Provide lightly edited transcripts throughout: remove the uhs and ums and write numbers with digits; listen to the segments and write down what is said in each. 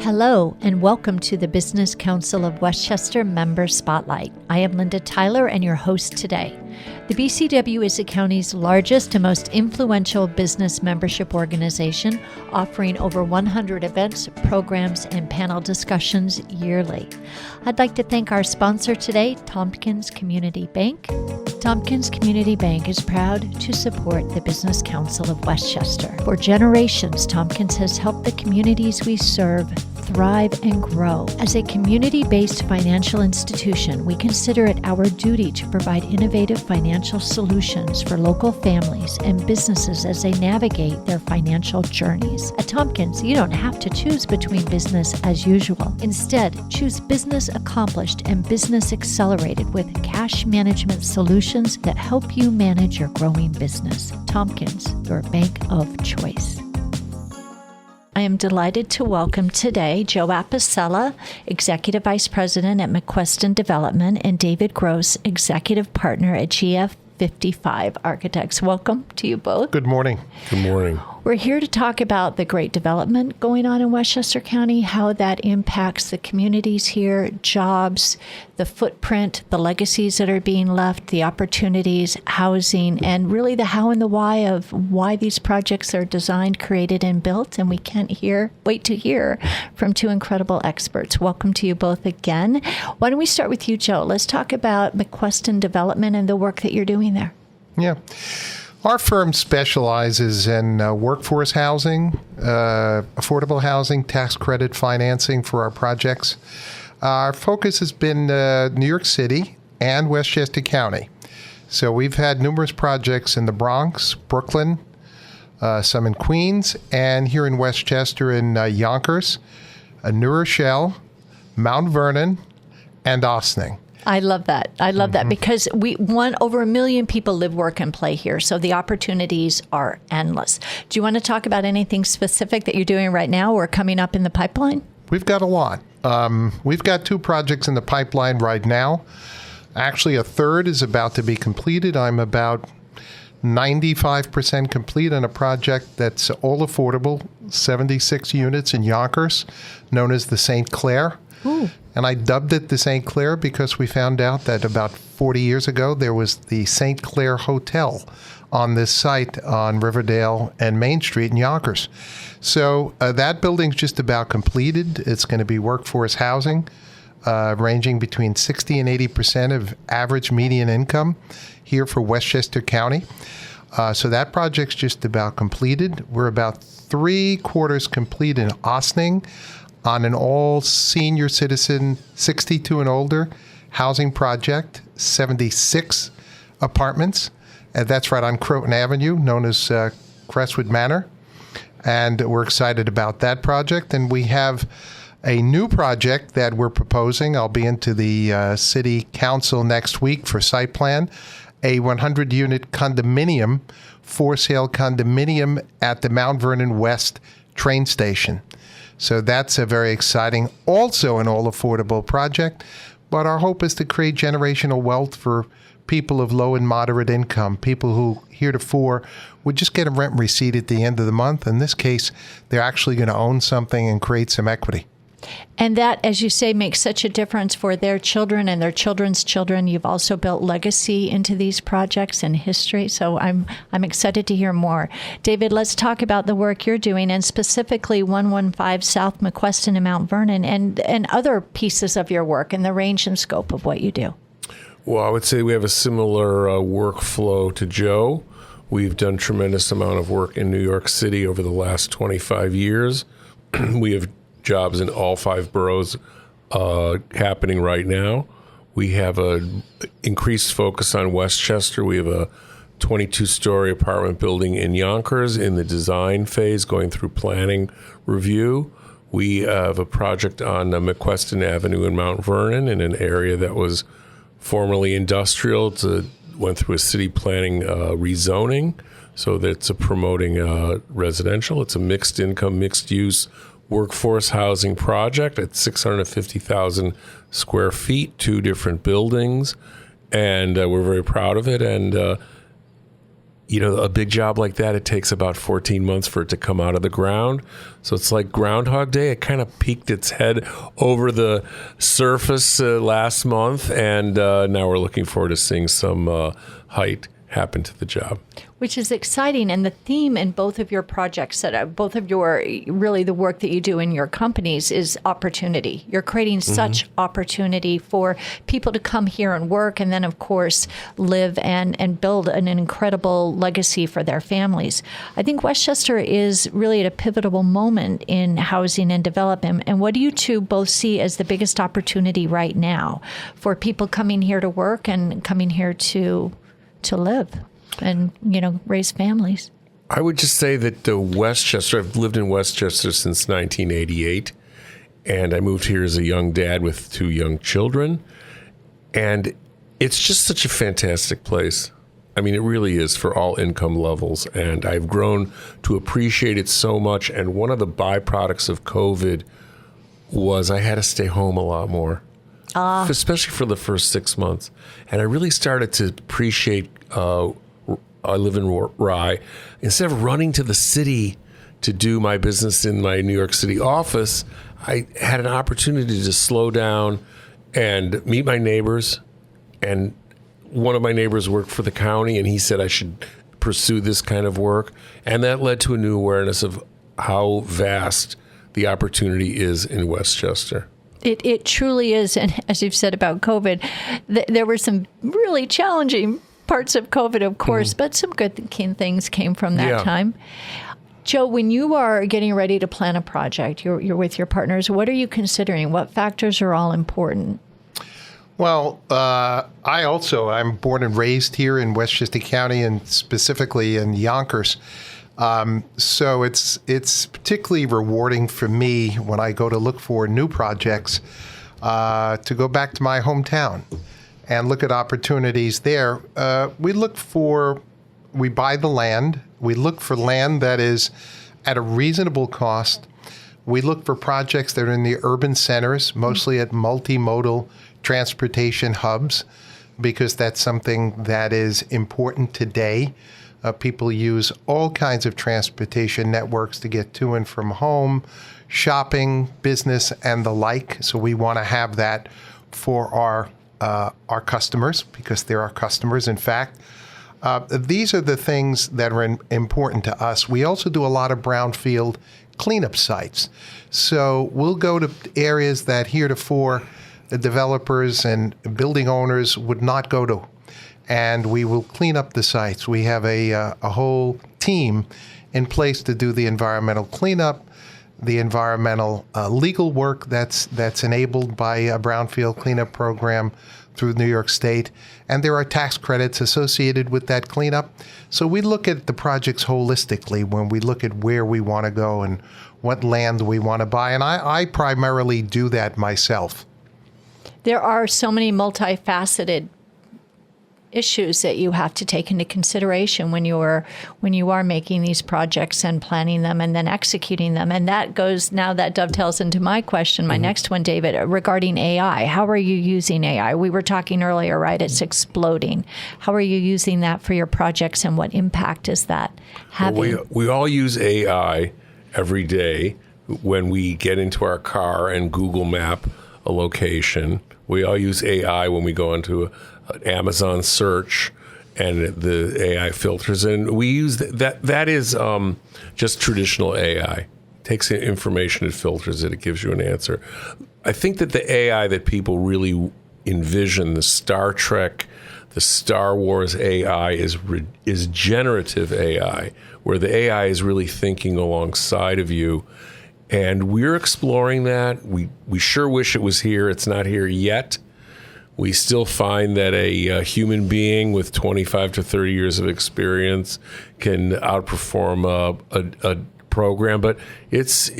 Hello, and welcome to the Business Council of Westchester Member Spotlight. I am Linda Tyler and your host today. The BCW is the county's largest and most influential business membership organization, offering over 100 events, programs, and panel discussions yearly. I'd like to thank our sponsor today, Tompkins Community Bank. Tompkins Community Bank is proud to support the Business Council of Westchester. For generations, Tompkins has helped the communities we serve thrive and grow. As a community-based financial institution, we consider it our duty to provide innovative financial solutions for local families and businesses as they navigate their financial journeys. At Tompkins, you don't have to choose between business as usual. Instead, choose business accomplished and business accelerated with cash management solutions that help you manage your growing business. Tompkins, your bank of choice. I am delighted to welcome today Joe Apice, Executive Vice President at McQuestion Development, and David Gross, Executive Partner at GF55 Architects. Welcome to you both. Good morning. Good morning. We're here to talk about the great development going on in Westchester County, how that impacts the communities here, jobs, the footprint, the legacies that are being left, the opportunities, housing, and really the how and the why of why these projects are designed, created, and built. And we can't wait to hear from two incredible experts. Welcome to you both again. Why don't we start with you, Joe? Let's talk about McQuestion Development and the work that you're doing there. Yeah. Our firm specializes in workforce housing, affordable housing, tax credit financing for our projects. Our focus has been New York City and Westchester County. So we've had numerous projects in the Bronx, Brooklyn, some in Queens, and here in Westchester in Yonkers, New Rochelle, Mount Vernon, and Ossining. I love that. I love that because over 1 million people live, work, and play here. So the opportunities are endless. Do you want to talk about anything specific that you're doing right now or coming up in the pipeline? We've got a lot. We've got 2 projects in the pipeline right now. Actually, a third is about to be completed. I'm about 95% complete on a project that's all affordable, 76 units in Yonkers, known as the St. Clair. Ooh. And I dubbed it the St. Clair because we found out that about 40 years ago, there was the St. Clair Hotel on this site on Riverdale and Main Street in Yonkers. So that building's just about completed. It's going to be workforce housing, ranging between 60 and 80% of average median income here for Westchester County. So that project's just about completed. We're about 3/4 complete in Ossining, on an all-senior citizen, 62 and older, housing project, 76 apartments. And that's right on Croton Avenue, known as Crestwood Manor. And we're excited about that project. And we have a new project that we're proposing. I'll be into the city council next week for site plan, a 100-unit condominium, for-sale condominium at the Mount Vernon West train station. So that's a very exciting, also an all-affordable project. But our hope is to create generational wealth for people of low and moderate income, people who heretofore would just get a rent receipt at the end of the month. In this case, they're actually going to own something and create some equity. And that, as you say, makes such a difference for their children and their children's children. You've also built legacy into these projects and history. So I'm excited to hear more. David, let's talk about the work you're doing, and specifically 115 South McQuestion in Mount Vernon and other pieces of your work and the range and scope of what you do. Well, I would say we have a similar workflow to Joe. We've done tremendous amount of work in New York City over the last 25 years. We have jobs in all 5 boroughs happening right now. We have an increased focus on Westchester. We have a 22-story apartment building in Yonkers in the design phase, going through planning review. We have a project on McQuestion Avenue in Mount Vernon in an area that was formerly industrial. Went through a city planning rezoning, so that's promoting residential. It's a mixed income, mixed use workforce housing project at 650,000 square feet, 2 different buildings, and we're very proud of it. And a big job like that, it takes about 14 months for it to come out of the ground. So it's like Groundhog Day. It kind of peeked its head over the surface last month, and now we're looking forward to seeing some height happen to the job. Which is exciting. And the theme in both of your projects, both of your, really the work that you do in your companies is opportunity. You're creating such opportunity for people to come here and work, and then, of course, live and build an incredible legacy for their families. I think Westchester is really at a pivotal moment in housing and development. And what do you two both see as the biggest opportunity right now for people coming here to work and coming here to live and, raise families? I would just say that Westchester, I've lived in Westchester since 1988, and I moved here as a young dad with 2 young children, and it's just such a fantastic place. I mean, it really is for all income levels, and I've grown to appreciate it so much, and one of the byproducts of COVID was I had to stay home a lot more. Especially for the first 6 months. And I really started to appreciate, I live in Rye. Instead of running to the city to do my business in my New York City office, I had an opportunity to slow down and meet my neighbors. And one of my neighbors worked for the county, and he said I should pursue this kind of work. And that led to a new awareness of how vast the opportunity is in Westchester. It truly is. And as you've said about COVID, there were some really challenging parts of COVID, of course, but some good things came from that time. Joe, when you are getting ready to plan a project, you're with your partners, what are you considering? What factors are all important? Well, I'm born and raised here in Westchester County, and specifically in Yonkers. So it's particularly rewarding for me when I go to look for new projects to go back to my hometown and look at opportunities there. We buy the land. We look for land that is at a reasonable cost. We look for projects that are in the urban centers, mostly at multimodal transportation hubs, because that's something that is important today. People use all kinds of transportation networks to get to and from home, shopping, business, and the like. So we want to have that for our customers, because they're our customers, in fact. These are the things that are important to us. We also do a lot of brownfield cleanup sites. So we'll go to areas that heretofore the developers and building owners would not go to, and we will clean up the sites. We have a whole team in place to do the environmental cleanup, the environmental legal work that's enabled by a brownfield cleanup program through New York State, and there are tax credits associated with that cleanup. So we look at the projects holistically when we look at where we want to go and what land we want to buy, and I primarily do that myself. There are so many multifaceted issues that you have to take into consideration when you are making these projects and planning them and then executing them. And that dovetails into my question, my next one, David, regarding AI. How are you using AI? We were talking earlier, right? It's exploding. How are you using that for your projects, and what impact is that having? Well, we all use AI every day when we get into our car and Google Map a location. We all use AI when we go into an Amazon search and the AI filters. And we use that. That is just traditional AI. It takes the information, it filters it, it gives you an answer. I think that the AI that people really envision, the Star Trek, the Star Wars AI, is generative AI, where the AI is really thinking alongside of you. And we're exploring that. We sure wish it was here. It's not here yet. We still find that a human being with 25 to 30 years of experience can outperform a program. But it's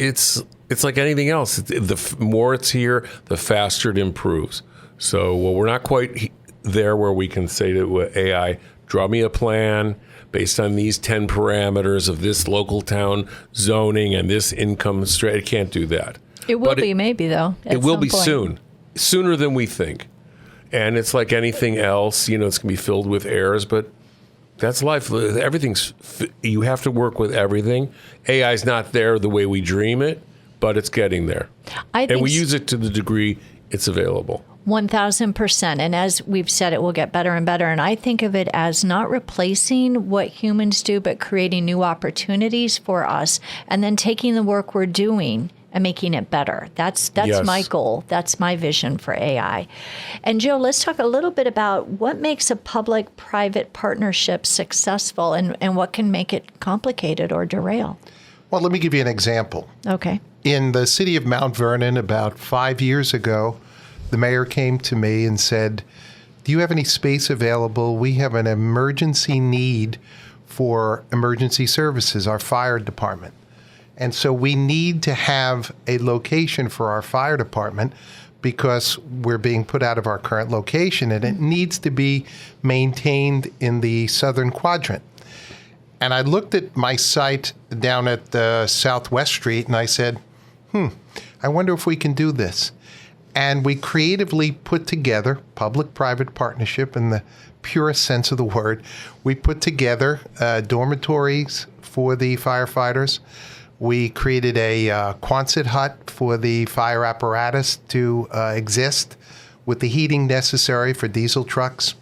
like anything else. The more it's here, the faster it improves. So we're not quite there where we can say to AI, draw me a plan based on these 10 parameters of this local town zoning and this income strategy. It can't do that. It will be maybe, though. It will be soon, sooner than we think. And it's like anything else, it's going to be filled with errors, but That's life. You have to work with everything. AI is not there the way we dream it, but it's getting there. And we use it to the degree it's available. 1,000%. And as we've said, it will get better and better. And I think of it as not replacing what humans do, but creating new opportunities for us, and then taking the work we're doing and making it better. That's Yes. my goal. That's my vision for AI. And Joe, let's talk a little bit about what makes a public-private partnership successful and what can make it complicated or derail. Well, let me give you an example. Okay. In the city of Mount Vernon about 5 years ago, the mayor came to me and said, do you have any space available? We have an emergency need for emergency services, our fire department. And so we need to have a location for our fire department because we're being put out of our current location, and it needs to be maintained in the southern quadrant. And I looked at my site down at Southwest Street, and I said, I wonder if we can do this. And we creatively put together public-private partnership in the purest sense of the word. We put together dormitories for the firefighters. We created a Quonset hut for the fire apparatus to exist with the heating necessary for diesel trucks.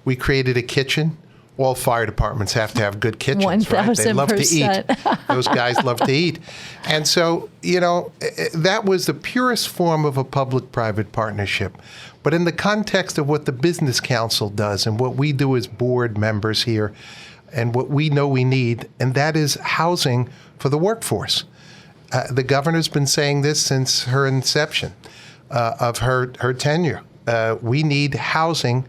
We created a kitchen. All fire departments have to have good kitchens, 1,000%. right? They love to eat. Those guys love to eat. And so, that was the purest form of a public-private partnership. But in the context of what the Business Council does and what we do as board members here and what we know we need, and that is housing for the workforce. The governor's been saying this since her inception of her tenure. We need housing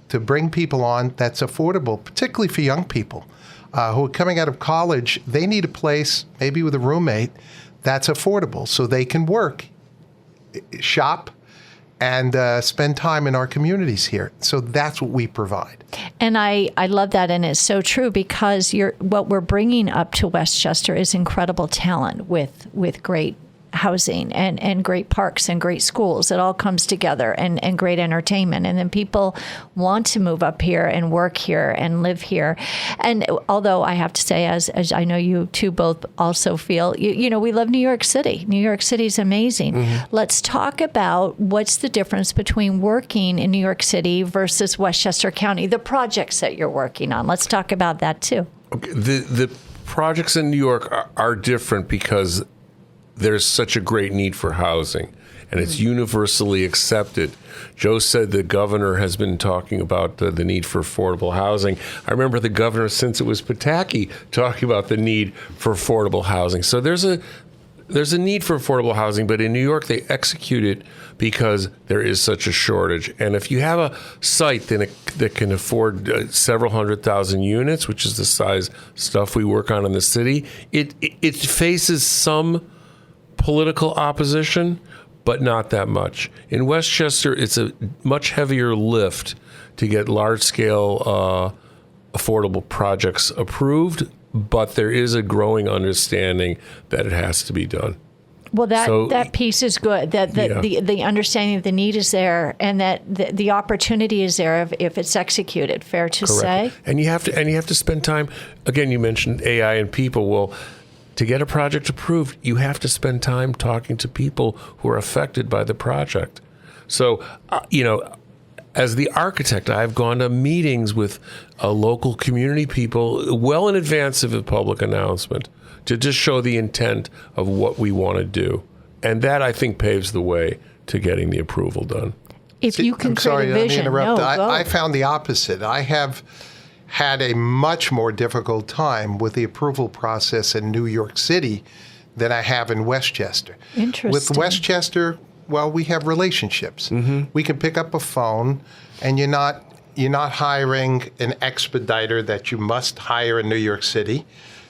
to bring people on that's affordable, particularly for young people who are coming out of college. They need a place, maybe with a roommate, that's affordable so they can work, shop, and spend time in our communities here. So that's what we provide. And I love that, and it's so true because what we're bringing up to Westchester is incredible talent with great housing and great parks and great schools. It all comes together and great entertainment. And then people want to move up here and work here and live here. And although I have to say, as I know you two both also feel, we love New York City. New York City is amazing. Mm-hmm. Let's talk about what's the difference between working in New York City versus Westchester County, the projects that you're working on. Let's talk about that too. Okay. The projects in New York are different because there's such a great need for housing, and it's universally accepted. Joe said the governor has been talking about the need for affordable housing. I remember the governor, since it was Pataki, talking about the need for affordable housing. So there's a need for affordable housing, but in New York, they execute it because there is such a shortage. And if you have a site that can afford several 100,000 units, which is the size stuff we work on in the city, it faces some political opposition, but not that much. In Westchester, it's a much heavier lift to get large-scale affordable projects approved, but there is a growing understanding that it has to be done. Well, that piece is good. That the understanding of the need is there, and that the opportunity is there if it's executed. Fair to say. And you have to spend time. Again, you mentioned AI and people. Well, to get a project approved, you have to spend time talking to people who are affected by the project. So, as the architect, I've gone to meetings with local community people well in advance of a public announcement to just show the intent of what we want to do. And that, I think, paves the way to getting the approval done. If you can create a vision. Let me interrupt. No, I found the opposite. I have had a much more difficult time with the approval process in New York City than I have in Westchester. Interesting. With Westchester, well, we have relationships. Mm-hmm. We can pick up a phone, and you're not hiring an expediter that you must hire in New York City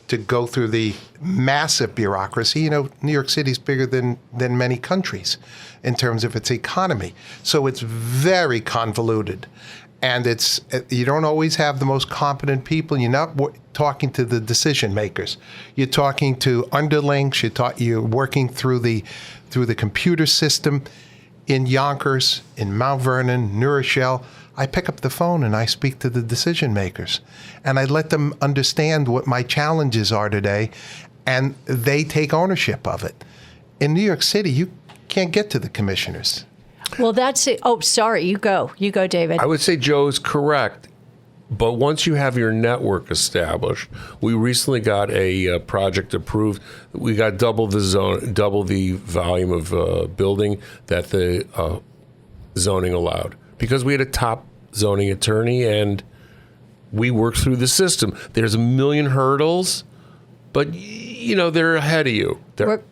to go through the massive bureaucracy. New York City is bigger than many countries in terms of its economy. So it's very convoluted. And you don't always have the most competent people. You're not talking to the decision makers. You're talking to underlings. You're working through the computer system in Yonkers, in Mount Vernon, New Rochelle. I pick up the phone and I speak to the decision makers. And I let them understand what my challenges are today, and they take ownership of it. In New York City, you can't get to the commissioners. Well, that's it. Oh, sorry. You go, David. I would say Joe's correct. But once you have your network established, we recently got a project approved. We got double the volume of building that the zoning allowed, because we had a top zoning attorney and we worked through the system. There's a million hurdles, but they're ahead of you.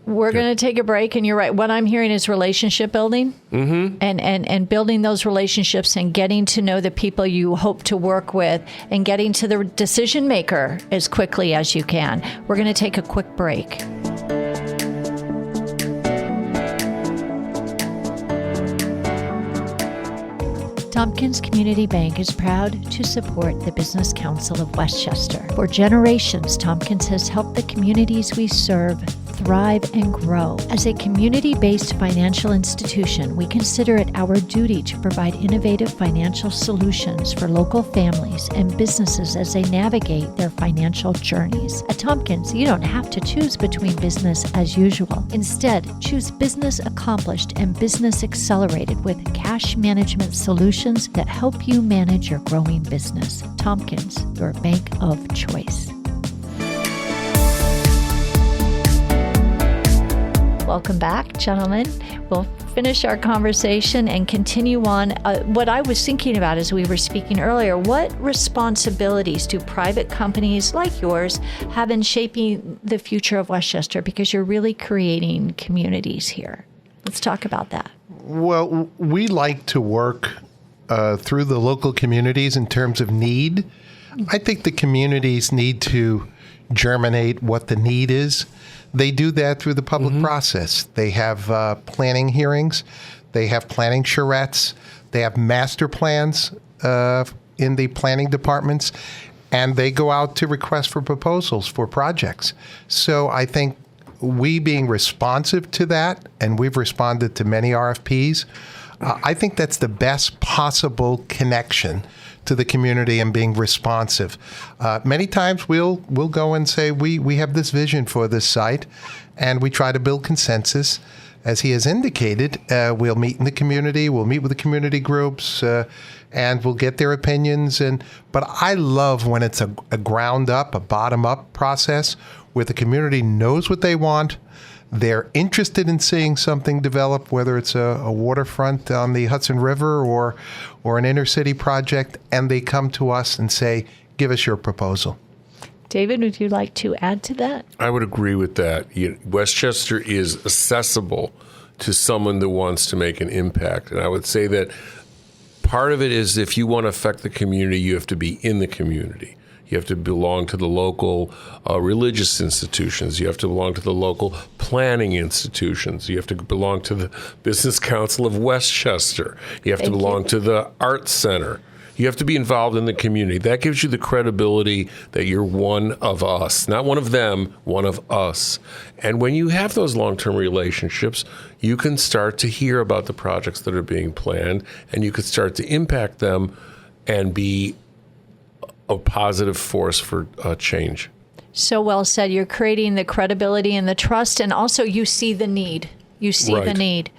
We're going to take a break, and you're right. What I'm hearing is relationship building, and building those relationships and getting to know the people you hope to work with, and getting to the decision maker as quickly as you can. We're going to take a quick break. Tompkins Community Bank is proud to support the Business Council of Westchester. For generations, Tompkins has helped the communities we serve thrive and grow. As a community-based financial institution, we consider it our duty to provide innovative financial solutions for local families and businesses as they navigate their financial journeys. At Tompkins, you don't have to choose between business as usual. Instead, choose business accomplished and business accelerated with cash management solutions that help you manage your growing business. Tompkins, your bank of choice. Welcome back, gentlemen. We'll finish our conversation and continue on. What I was thinking about as we were speaking earlier, what responsibilities do private companies like yours have in shaping the future of Westchester? Because you're really creating communities here. Let's talk about that. Well, we like to work through the local communities in terms of need. I think the communities need to germinate what the need is. They do that through the public process. They have planning hearings. They have planning charrettes. They have master plans in the planning departments. And they go out to request for proposals for projects. So I think we being responsive to that, and we've responded to many RFPs, I think that's the best possible connection to the community and being responsive. Many times we'll go and say, we have this vision for this site, and we try to build consensus. As he has indicated, we'll meet in the community, we'll meet with the community groups, and we'll get their opinions. But I love when it's a ground up, a bottom up process where the community knows what they want. They're interested in seeing something develop, whether it's a waterfront on the Hudson River or an inner city project, and they come to us and say, give us your proposal. David, would you like to add to that? I would agree with that. Westchester is accessible to someone that wants to make an impact. And I would say that part of it is, if you want to affect the community, you have to be in the community. You have to belong to the local religious institutions. You have to belong to the local planning institutions. You have to belong to the Business Council of Westchester. You have to belong to the Arts Center. You have to be involved in the community. That gives you the credibility that you're one of us, not one of them, one of us. And when you have those long-term relationships, you can start to hear about the projects that are being planned, and you can start to impact them and be a positive force for change. So well said. You're creating the credibility and the trust, and also you see the need. You see the need.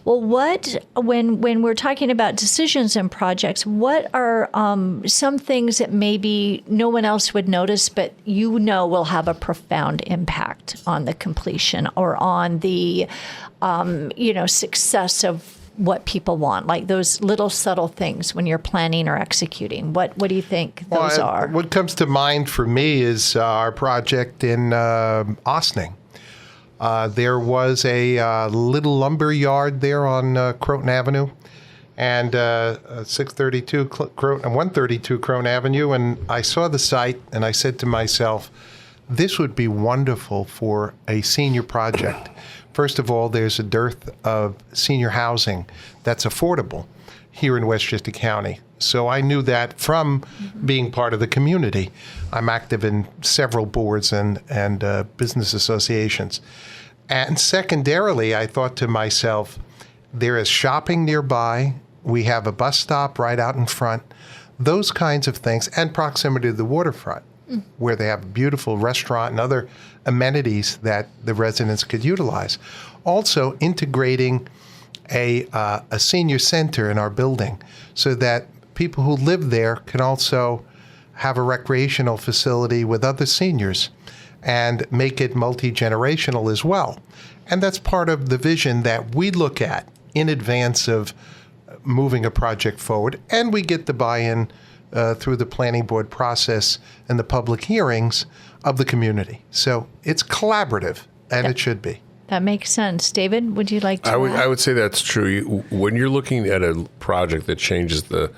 Well, when we're talking about decisions and projects, what are some things that maybe no one else would notice, but will have a profound impact on the completion or on the success of what people want, like those little subtle things when you're planning or executing? What do you think those are? What comes to mind for me is our project in Ossining. There was a little lumber yard there on Croton Avenue and 632 and 132 Croton Avenue, and I saw the site and I said to myself, this would be wonderful for a senior project. First of all, there's a dearth of senior housing that's affordable here in Westchester County. So I knew that from being part of the community. I'm active in several boards and business associations. And secondarily, I thought to myself, there is shopping nearby, We have a bus stop right out in front. Those kinds of things, and proximity to the waterfront, where they have a beautiful restaurant and other amenities that the residents could utilize. Also, integrating a senior center in our building so that people who live there can also have a recreational facility with other seniors and make it multi-generational as well. And that's part of the vision that we look at in advance of moving a project forward. And we get the buy-in through the planning board process and the public hearings of the community. So it's collaborative, and it should be. That makes sense. David, would you like to I would say that's true. When you're looking at a project that changes the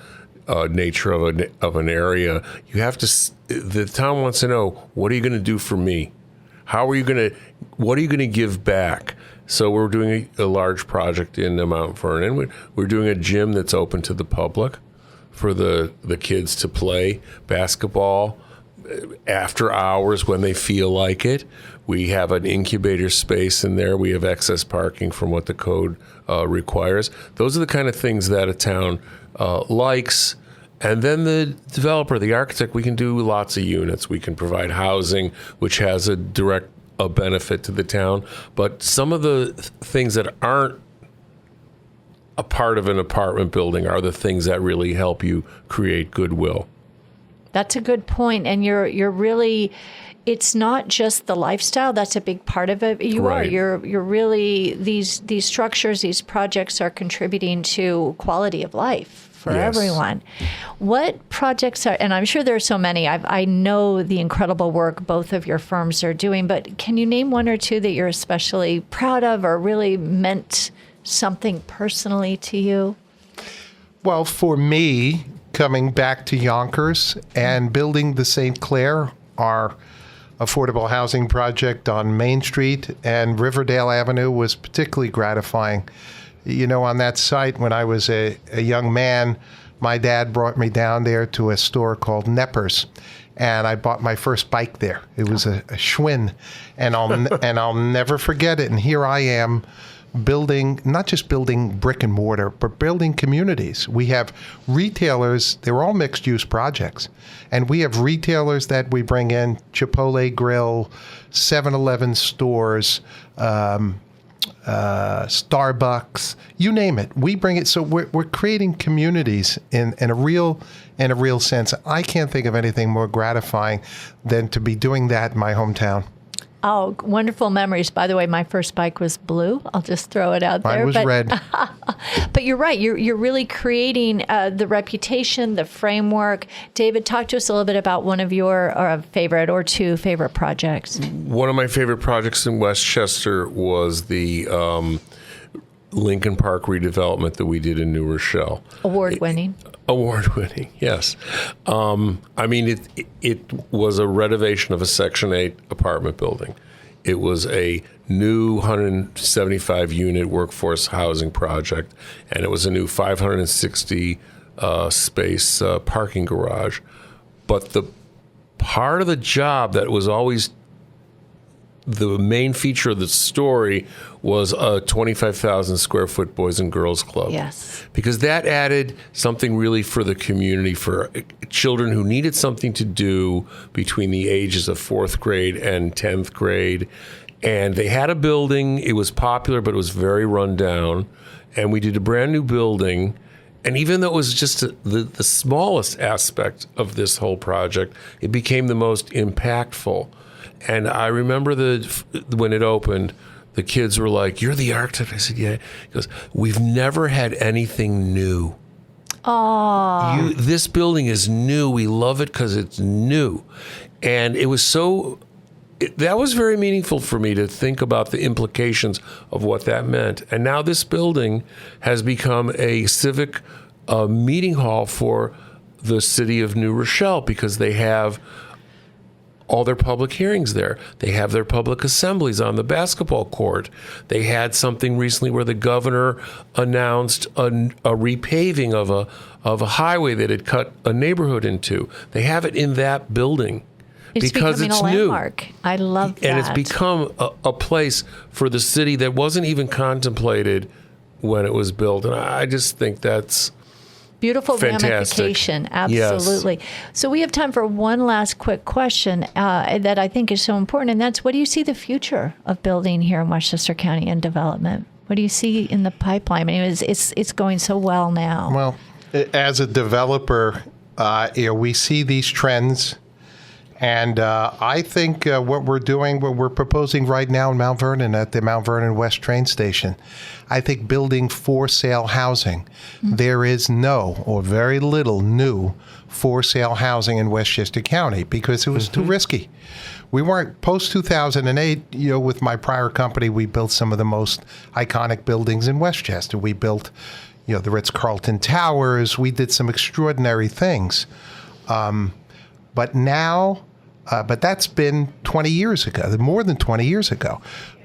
nature of an area, you have to. The town wants to know, what are you going to do for me? What are you going to give back? So we're doing a large project in Mount Vernon. We're doing a gym that's open to the public for the kids to play basketball after hours when they feel like it. We have an incubator space in there. We have excess parking from what the code requires. Those are the kind of things that a town likes. And then the developer, the architect, we can do lots of units. We can provide housing, which has a direct benefit to the town. But some of the things that aren't a part of an apartment building are the things that really help you create goodwill. That's a good point. And you're really, it's not just the lifestyle. That's a big part of it. You're really, these structures, these projects are contributing to quality of life for everyone. What projects are, and I'm sure there are so many, I know the incredible work both of your firms are doing, but can you name one or two that you're especially proud of or really meant something personally to you? Well, for me, coming back to Yonkers and building the St. Clair, our affordable housing project on Main Street and Riverdale Avenue, was particularly gratifying. You know, on that site, when I was a young man, my dad brought me down there to a store called Neppers, and I bought my first bike there. It was a Schwinn, and I'll never forget it. And here I am, building, not just building brick and mortar, but building communities. We have retailers, they're all mixed use projects. And we have retailers that we bring in, Chipotle Grill, 7-Eleven stores, Starbucks, you name it. We bring it. So we're creating communities in a real sense. I can't think of anything more gratifying than to be doing that in my hometown. Oh, wonderful memories. By the way, my first bike was blue. I'll just throw it out there. Mine was red. But you're right. You're really creating the reputation, the framework. David, talk to us a little bit about one of your favorite or two favorite projects. One of my favorite projects in Westchester was the Lincoln Park redevelopment that we did in New Rochelle. Award-winning. Award-winning, yes. I mean, it was a renovation of a Section 8 apartment building. It was a new 175-unit workforce housing project, and it was a new 560-space parking garage. But the part of the job that was always the main feature of the story was a 25,000 square foot Boys and Girls Club. Yes. Because that added something really for the community, for children who needed something to do between the ages of 4th grade and 10th grade. And they had a building. It was popular, but it was very run down. And we did a brand new building. And even though it was just the smallest aspect of this whole project, it became the most impactful. And I remember when it opened, the kids were like, "You're the architect?" I said, "Yeah." He goes, "We've never had anything new. Aww. This building is new. We love it because it's new." And it was that was very meaningful for me to think about the implications of what that meant. And now this building has become a civic meeting hall for the city of New Rochelle because they have all their public hearings there. They have their public assemblies on the basketball court. They had something recently where the governor announced a repaving of a highway that had cut a neighborhood into. They have it in that building because it's becoming a new. landmark. I love that. And it's become a place for the city that wasn't even contemplated when it was built. And I just think that's beautiful fantastic. Ramification. Absolutely. Yes. So we have time for one last quick question that I think is so important, and that's, what do you see the future of building here in Westchester County and development? What do you see in the pipeline? I mean, it's going so well now. Well, as a developer, we see these trends. And I think what we're proposing right now in Mount Vernon at the Mount Vernon West train station, I think building for sale housing. Mm-hmm. There is no or very little new for sale housing in Westchester County because it was too risky. We weren't, post 2008, with my prior company, we built some of the most iconic buildings in Westchester. We built, the Ritz-Carlton Towers. We did some extraordinary things. But now, but that's been 20 years ago, more than 20 years ago.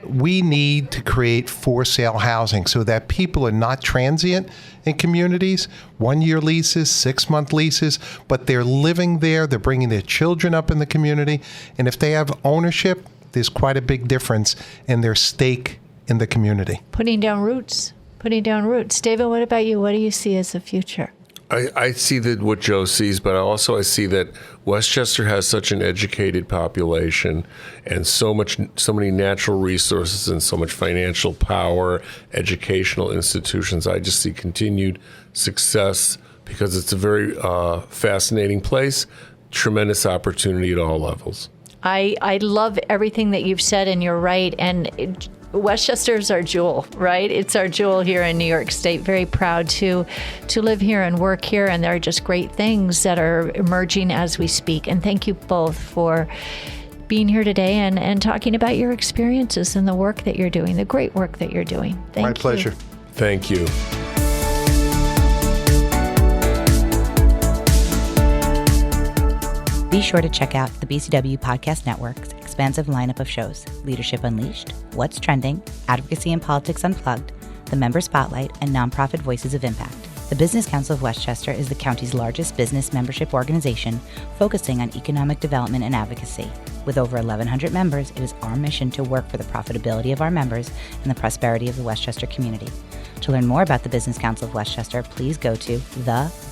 We need to create for sale housing so that people are not transient in communities, 1-year leases, 6-month leases, but they're living there, they're bringing their children up in the community. And if they have ownership, there's quite a big difference in their stake in the community. Putting down roots. David, what about you? What do you see as the future? I see that what Joe sees, but I see that Westchester has such an educated population and so many natural resources and so much financial power, educational institutions. I just see continued success because it's a very fascinating place, tremendous opportunity at all levels. I love everything that you've said, and you're right. And Westchester is our jewel, right? It's our jewel here in New York State. Very proud to live here and work here, and there are just great things that are emerging as we speak. And thank you both for being here today and talking about your experiences and the work that you're doing, the great work that you're doing. Thank you. My pleasure. Thank you. Be sure to check out the BCW Podcast Network's expansive lineup of shows: Leadership Unleashed, What's Trending, Advocacy and Politics Unplugged, The Member Spotlight, and Nonprofit Voices of Impact. The Business Council of Westchester is the county's largest business membership organization focusing on economic development and advocacy. With over 1,100 members, it is our mission to work for the profitability of our members and the prosperity of the Westchester community. To learn more about the Business Council of Westchester, please go to thebcw.org.